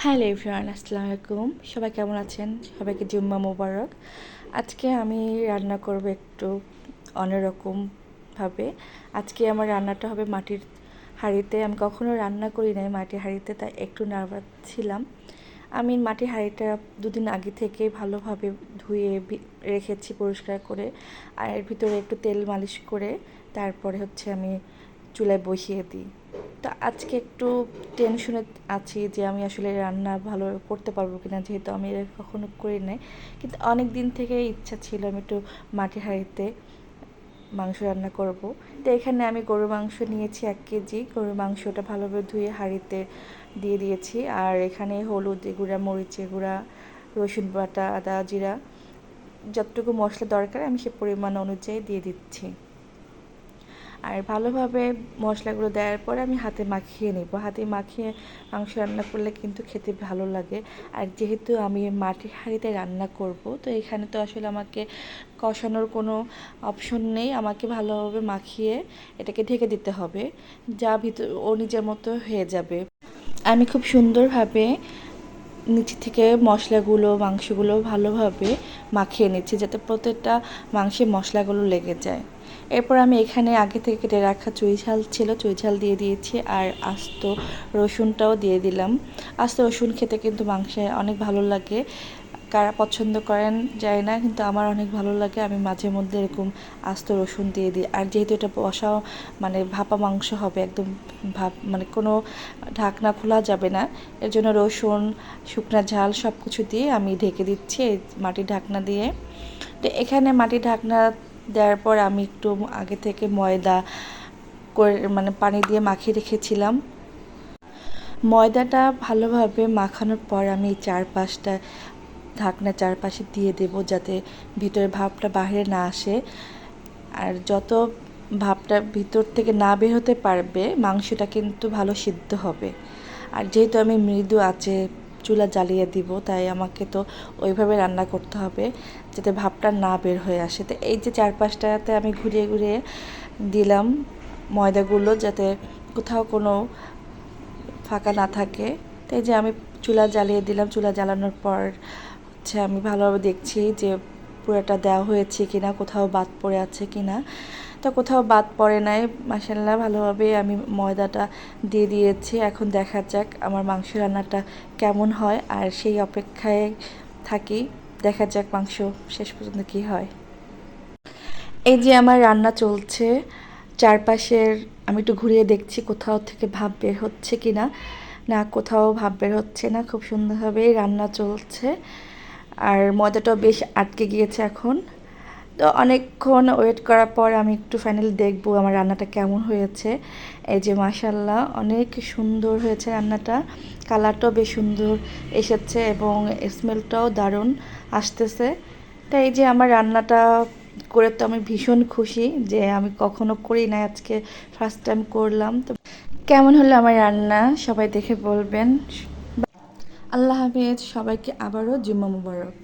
Hello everyone, আসসালামু আলাইকুম। সবাই কেমন আছেন? সবাইকে জুম্মা মোবারক। আজকে আমি রান্না করব একটু অন্যরকমভাবে। আজকে আমার রান্নাটা হবে মাটির হাঁড়িতে। আমি কখনো রান্না করি নাই মাটির হাঁড়িতে, তাই একটু নার্ভাস ছিলাম। আমি মাটির হাঁড়িটা দুদিন আগে থেকে ভালোভাবে ধুয়ে রেখেছি পরিষ্কার করে, আর এর ভিতরে একটু তেল মালিশ করে তারপরে আমি চুলায় বসিয়ে দিই। তো আজকে একটু টেনশনে আছি যে আমি আসলে রান্না ভালো করতে পারবো কিনা, যেহেতু আমি এর কখনো করি নাই। কিন্তু অনেক দিন থেকে ইচ্ছা ছিল আমি একটু মাটির হাঁড়িতে মাংস রান্না করব। তো এখানে আমি গরুর মাংস নিয়েছি 1 কেজি। গরুর মাংসটা ভালোভাবে ধুয়ে হাঁড়িতে দিয়ে দিয়েছি। আর এখানে হলুদ গুঁড়া, মরিচের গুঁড়া, রসুন বাটা, আদা জিরা, যতটুকু মশলা দরকার আমি সে পরিমাণ অনুযায়ী দিয়ে দিচ্ছি। আর ভালোভাবে মশলাগুলো দেওয়ার পরে আমি হাতে মাখিয়ে নেব। হাতে মাখিয়ে মাংস রান্না করলে কিন্তু খেতে ভালো লাগে। আর যেহেতু আমি মাটির হাঁড়িতে রান্না করব, তো এখানে তো আসলে আমাকে কষানোর কোনো অপশন নেই। আমাকে ভালোভাবে মাখিয়ে এটাকে ঢেকে দিতে হবে, যা ভিতর ও নিজের মতো হয়ে যাবে। আমি খুব সুন্দরভাবে নিচে থেকে মশলাগুলো, মাংসগুলো ভালোভাবে মাখিয়ে নিচ্ছি, যাতে প্রত্যেকটা মাংসে মশলাগুলো লেগে যায়। এরপর আমি এখানে আগে থেকে কেটে রাখা চুইঝাল ছিল, চুইঝাল দিয়ে দিয়েছি। আর আস্ত রসুনটাও দিয়ে দিলাম। আস্ত রসুন খেতে কিন্তু মাংসে অনেক ভালো লাগে। কারা পছন্দ করেন যায় না, কিন্তু আমার অনেক ভালো লাগে। আমি মাঝে মধ্যে এরকম আস্ত রসুন দিয়ে দিই। আর যেহেতু এটা বসাও ভাপা মাংস হবে, একদম মানে কোনো ঢাকনা খোলা যাবে না, এর জন্য রসুন, শুকনা ঝাল সব কিছু দিয়ে আমি ঢেকে দিচ্ছি এই মাটির ঢাকনা দিয়ে। তো এখানে মাটির ঢাকনা দেওয়ার পর আমি একটু আগে থেকে ময়দা করে পানি দিয়ে মাখিয়ে রেখেছিলাম। ময়দাটা ভালোভাবে মাখানোর পর আমি চারপাশটা ঢাকনা চারপাশে দিয়ে দেব, যাতে ভিতরে ভাপটা বাইরে না আসে। আর যত ভাপটা ভিতর থেকে না বের হতে পারবে, মাংসটা কিন্তু ভালো সিদ্ধ হবে। আর যেহেতু আমি মৃদু আঁচে চুলা জ্বালিয়ে দিব, তাই আমাকে তো ওইভাবে রান্না করতে হবে যাতে ভাপটা না বের হয়ে আসে। তো এই যে চারপাশটাতে আমি ঘুরিয়ে ঘুরিয়ে দিলাম ময়দাগুলো, যাতে কোথাও কোনো ফাঁকা না থাকে। তো এই যে আমি চুলা জ্বালিয়ে দিলাম। চুলা জ্বালানোর পর আমি ভালোভাবে দেখছি যে পুরোটা দেওয়া হয়েছে কিনা, কোথাও বাদ পড়ে আছে কিনা। তো কোথাও বাদ পড়ে নাই, মাশাআল্লাহ ভালোভাবে আমি ময়দাটা দিয়ে দিয়েছি। এখন দেখা যাক আমার মাংস রান্নাটা কেমন হয়, আর সেই অপেক্ষায় থাকি। দেখা যাক মাংস শেষ পর্যন্ত কী হয়। এই যে আমার রান্না চলছে, চারপাশের আমি একটু ঘুরিয়ে দেখছি কোথাও থেকে ভাপ বের হচ্ছে কি না। না, কোথাও ভাপ বের হচ্ছে না, খুব সুন্দরভাবেই রান্না চলছে। আর ময়দাটাও বেশ আটকে গিয়েছে এখন। তো অনেকক্ষণ ওয়েট করার পর আমি একটু ফাইনালি দেখবো আমার রান্নাটা কেমন হয়েছে। এই যে মাশাআল্লাহ, অনেক সুন্দর হয়েছে রান্নাটা। কালারটাও বেশ সুন্দর এসেছে এবং স্মেলটাও দারুণ আসতেছে। তাই এই যে আমার রান্নাটা করে তো আমি ভীষণ খুশি, যে আমি কখনো করি না, আজকে ফার্স্ট টাইম করলাম। তো কেমন হলো আমার রান্না সবাই দেখে বলবেন। আল্লাহ হাফেজ, সবাইকে আবারও জুম্মা মুবারক।